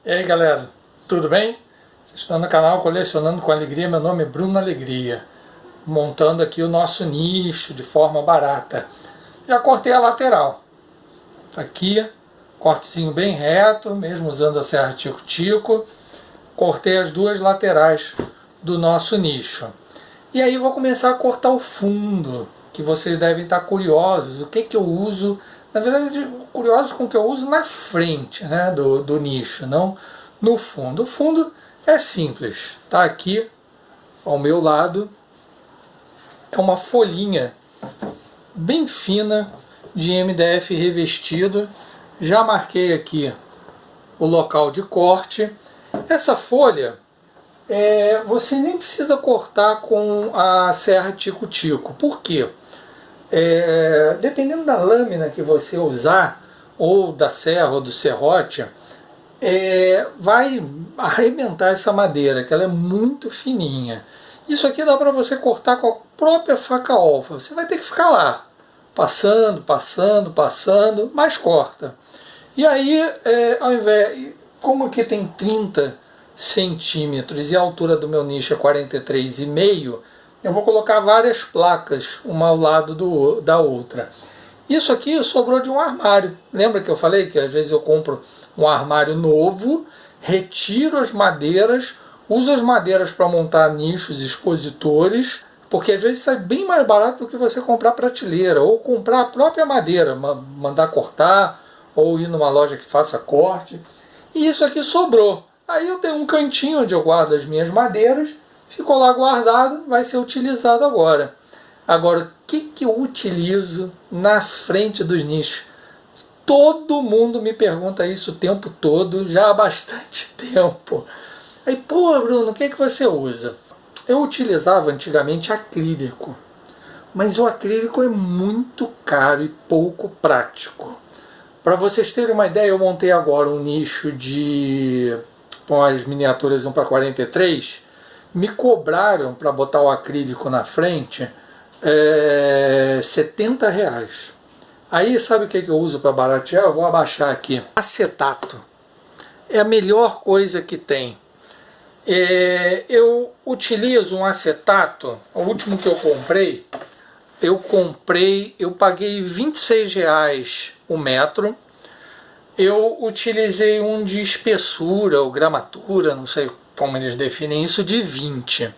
E aí galera, tudo bem? Vocês estão no canal Colecionando com Alegria, meu nome é Bruno Alegria, montando aqui o nosso nicho de forma barata. Já cortei a lateral, aqui, cortezinho bem reto, mesmo usando a serra tico-tico, cortei as duas laterais do nosso nicho. E aí vou começar a cortar o fundo, que vocês devem estar curiosos, o que eu uso. Na verdade, curiosos com o que eu uso na frente, né, do nicho, não no fundo. O fundo é simples, está aqui ao meu lado, é uma folhinha bem fina de MDF revestido. Já marquei aqui o local de corte. Essa folha, você nem precisa cortar com a serra tico-tico. Por quê? Dependendo da lâmina que você usar, ou da serra ou do serrote, vai arrebentar essa madeira, que ela é muito fininha. Isso aqui dá para você cortar com a própria faca alfa. Você vai ter que ficar lá, passando, mas corta. E aí, ao invés, como aqui tem 30 centímetros e a altura do meu nicho é 43,5, eu vou colocar várias placas, uma ao lado da outra. Isso aqui sobrou de um armário. Lembra que eu falei que às vezes eu compro um armário novo, retiro as madeiras, uso as madeiras para montar nichos expositores, porque às vezes sai bem mais barato do que você comprar prateleira, ou comprar a própria madeira, mandar cortar, ou ir numa loja que faça corte. E isso aqui sobrou. Aí eu tenho um cantinho onde eu guardo as minhas madeiras, ficou lá guardado, vai ser utilizado agora. Agora, o que eu utilizo na frente dos nichos? Todo mundo me pergunta isso o tempo todo, já há bastante tempo. Aí, pô, Bruno, o que você usa? Eu utilizava antigamente acrílico, mas o acrílico é muito caro e pouco prático. Para vocês terem uma ideia, eu montei agora um nicho com as miniaturas 1:43. Me cobraram para botar o acrílico na frente R$ 70. Aí sabe o que eu uso para baratear? Eu vou abaixar aqui. Acetato. É a melhor coisa que tem. Eu utilizo um acetato. O último que eu paguei R$ 26 o metro. Eu utilizei um de espessura ou gramatura, não sei como eles definem isso, de 20.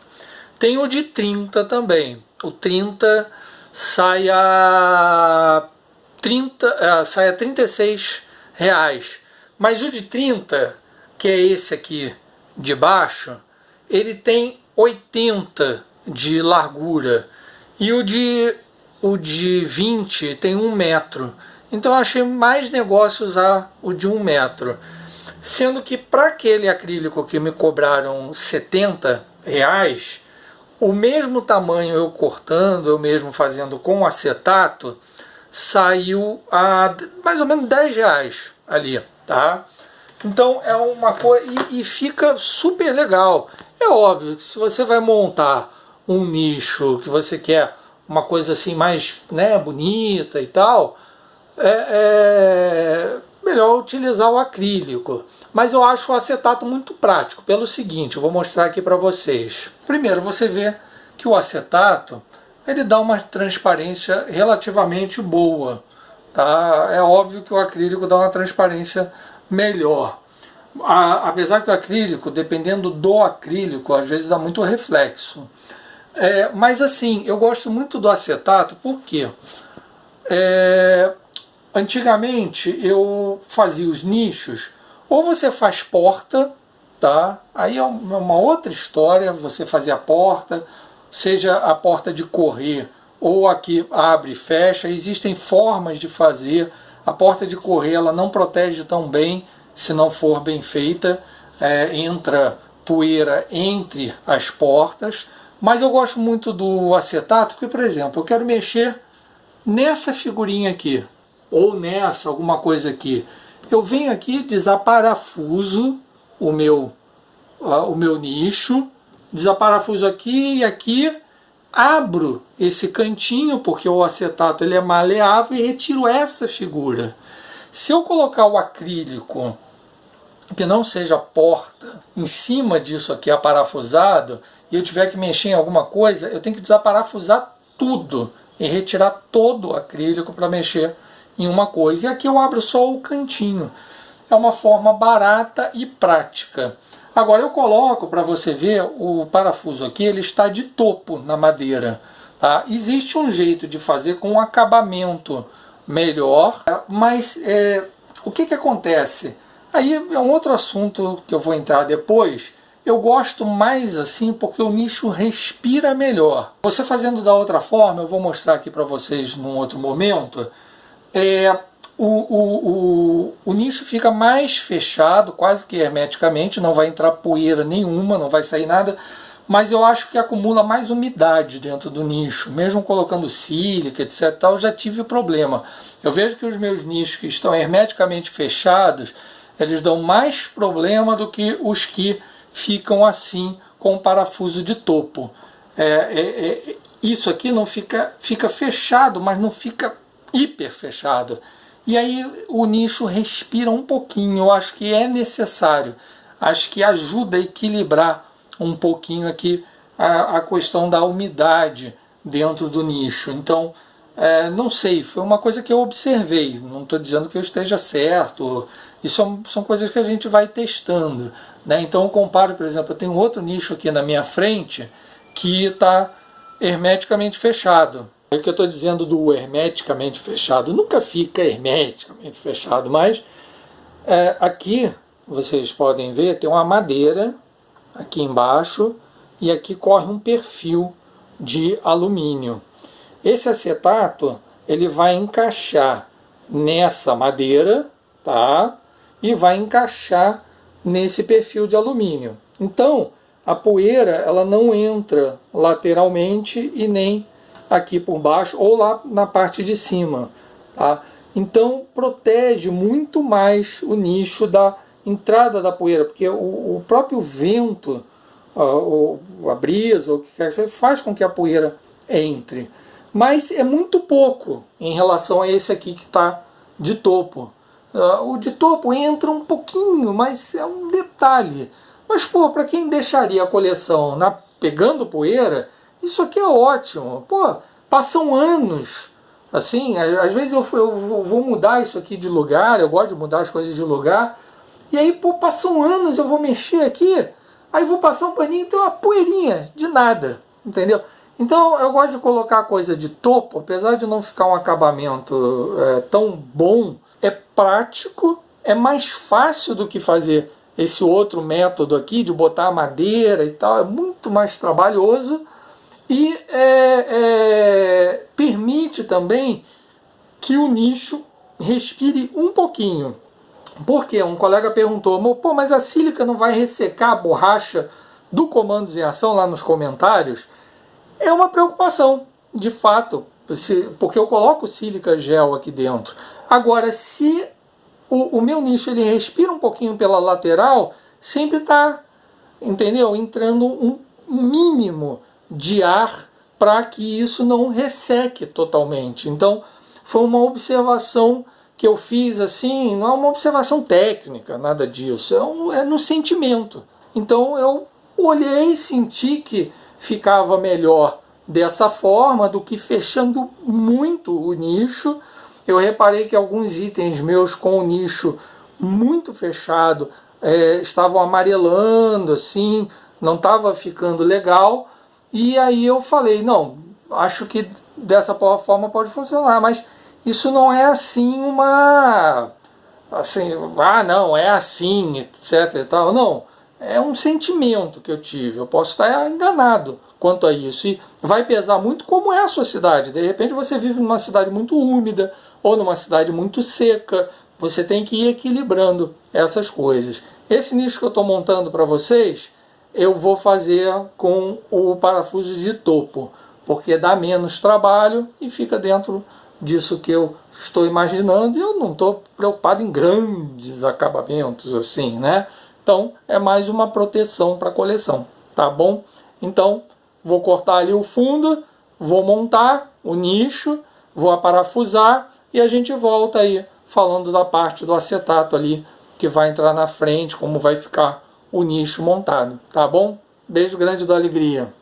Tem o de 30 também. O 30 sai a R$ 36. Mas o de 30, que é esse aqui de baixo, ele tem 80 de largura. E o de 20 tem 1 metro. Então eu achei mais negócio usar o de 1 metro. Sendo que para aquele acrílico que me cobraram R$ 70, o mesmo tamanho eu cortando, eu mesmo fazendo com acetato, saiu a mais ou menos R$ 10 ali, tá? Então é uma coisa, e fica super legal. É óbvio que se você vai montar um nicho que você quer uma coisa assim mais, né, bonita e tal, é melhor utilizar o acrílico. Mas eu acho o acetato muito prático, pelo seguinte, eu vou mostrar aqui para vocês. Primeiro, você vê que o acetato, ele dá uma transparência relativamente boa. Tá? É óbvio que o acrílico dá uma transparência melhor. Apesar que o acrílico, dependendo do acrílico, às vezes dá muito reflexo. Mas assim, eu gosto muito do acetato, por quê? Antigamente eu fazia os nichos, ou você faz porta, tá? Aí é uma outra história, você fazer a porta, seja a porta de correr, ou aqui abre e fecha, existem formas de fazer. A porta de correr ela não protege tão bem se não for bem feita, entra poeira entre as portas. Mas eu gosto muito do acetato, porque, por exemplo, eu quero mexer nessa figurinha aqui, ou nessa, alguma coisa aqui. Eu venho aqui, desaparafuso o meu nicho, desaparafuso aqui e aqui, abro esse cantinho, porque o acetato ele é maleável, e retiro essa figura. Se eu colocar o acrílico que não seja porta em cima disso aqui aparafusado, e eu tiver que mexer em alguma coisa, eu tenho que desaparafusar tudo e retirar todo o acrílico para mexer em uma coisa. E aqui eu abro só o cantinho. É uma forma barata e prática. Agora eu coloco, para você ver, o parafuso aqui, ele está de topo na madeira. Tá? Existe um jeito de fazer com um acabamento melhor, mas o que acontece? Aí é um outro assunto que eu vou entrar depois. Eu gosto mais assim porque o nicho respira melhor. Você fazendo da outra forma, eu vou mostrar aqui para vocês num outro momento, o nicho fica mais fechado, quase que hermeticamente, não vai entrar poeira nenhuma, não vai sair nada, mas eu acho que acumula mais umidade dentro do nicho, mesmo colocando sílica, etc. Eu já tive problema. Eu vejo que os meus nichos que estão hermeticamente fechados, eles dão mais problema do que os que ficam assim com o parafuso de topo. Isso aqui não fica fechado, mas não fica hiper fechado. E aí o nicho respira um pouquinho, eu acho que é necessário. Acho que ajuda a equilibrar um pouquinho aqui a questão da umidade dentro do nicho. Então, não sei, foi uma coisa que eu observei, não estou dizendo que eu esteja certo, isso são coisas que a gente vai testando, né? Então eu comparo, por exemplo, eu tenho outro nicho aqui na minha frente que está hermeticamente fechado. O que eu estou dizendo do hermeticamente fechado, nunca fica hermeticamente fechado, mas aqui vocês podem ver, tem uma madeira aqui embaixo e aqui corre um perfil de alumínio. Esse acetato ele vai encaixar nessa madeira, tá? E vai encaixar nesse perfil de alumínio. Então a poeira ela não entra lateralmente e nem aqui por baixo ou lá na parte de cima, tá? Então protege muito mais o nicho da entrada da poeira, porque o próprio vento, a brisa, ou o que quer que seja, faz com que a poeira entre. Mas é muito pouco em relação a esse aqui que está de topo. O de topo entra um pouquinho, mas é um detalhe. Mas, pô, para quem deixaria a coleção pegando poeira, isso aqui é ótimo. Pô, passam anos. Assim, às vezes eu vou mudar isso aqui de lugar, eu gosto de mudar as coisas de lugar. E aí, pô, passam anos, eu vou mexer aqui, aí vou passar um paninho e tem uma poeirinha de nada, entendeu? Então eu gosto de colocar a coisa de topo, apesar de não ficar um acabamento tão bom, é prático, é mais fácil do que fazer esse outro método aqui, de botar a madeira e tal, é muito mais trabalhoso e permite também que o nicho respire um pouquinho. Porque um colega perguntou, pô, mas a sílica não vai ressecar a borracha do Comandos em Ação lá nos comentários? É uma preocupação, de fato, porque eu coloco sílica gel aqui dentro. Agora, se o meu nicho ele respira um pouquinho pela lateral, sempre está, entendeu? Entrando um mínimo de ar para que isso não resseque totalmente. Então, foi uma observação que eu fiz assim, não é uma observação técnica, nada disso, é no sentimento. Então eu olhei e senti que ficava melhor dessa forma do que fechando muito o nicho. Eu reparei que alguns itens meus com o nicho muito fechado estavam amarelando, assim, não estava ficando legal. E aí eu falei, não, acho que dessa forma pode funcionar, mas isso não é assim não, é assim, etc e tal. Não, é um sentimento que eu tive. Eu posso estar enganado quanto a isso. E vai pesar muito como é a sua cidade. De repente você vive numa cidade muito úmida ou numa cidade muito seca. Você tem que ir equilibrando essas coisas. Esse nicho que eu estou montando para vocês, eu vou fazer com o parafuso de topo, porque dá menos trabalho e fica dentro disso que eu estou imaginando, e eu não estou preocupado em grandes acabamentos assim, né? Então é mais uma proteção para a coleção, tá bom? Então vou cortar ali o fundo, vou montar o nicho, vou aparafusar e a gente volta aí falando da parte do acetato ali que vai entrar na frente, como vai ficar o nicho montado, tá bom? Beijo grande da alegria.